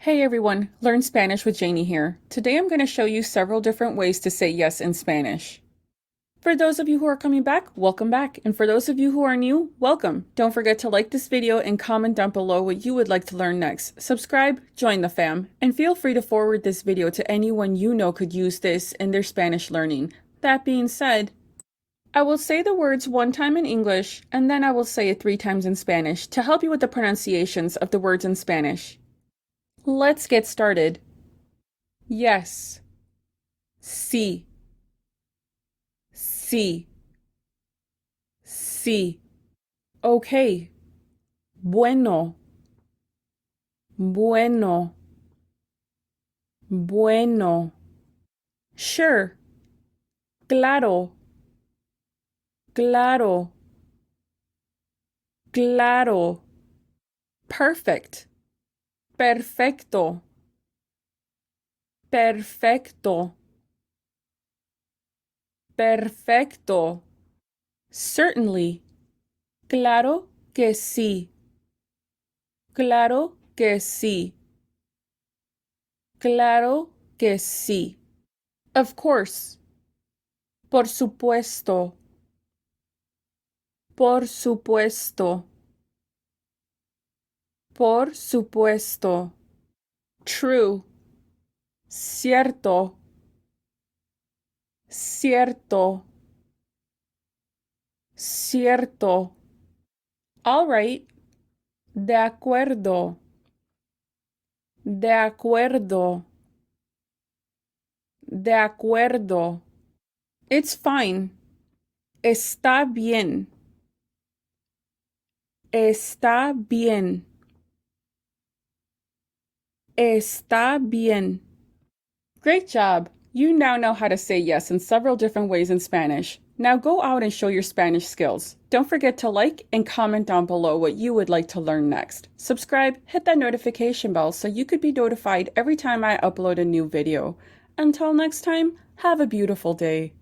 Hey everyone, Learn Spanish with Janie here. Today I'm going to show you several different ways to say yes in Spanish. For those of you who are coming back, welcome back. And for those of you who are new, welcome. Don't forget to like this video and comment down below what you would like to learn next. Subscribe, join the fam, and feel free to forward this video to anyone you know could use this in their Spanish learning. That being said, I will say the words one time in English, and then I will say it 3 times in Spanish to help you with the pronunciations of the words in Spanish. Let's get started. Yes. Sí. Sí. Sí. Okay. Bueno. Bueno. Bueno. Sure. Claro. Claro. Claro. Perfect. Perfecto. Perfecto. Perfecto. Certainly. Claro que sí. Claro que sí. Claro que sí. Of course. Por supuesto. Por supuesto. Por supuesto. True. Cierto. Cierto. Cierto. All right. De acuerdo. De acuerdo. De acuerdo. It's fine. Está bien. Está bien. Está bien. Great job! You now know how to say yes in several different ways in Spanish. Now go out and show your Spanish skills. Don't forget to like and comment down below what you would like to learn next. Subscribe, hit that notification bell so you could be notified every time I upload a new video. Until next time, have a beautiful day.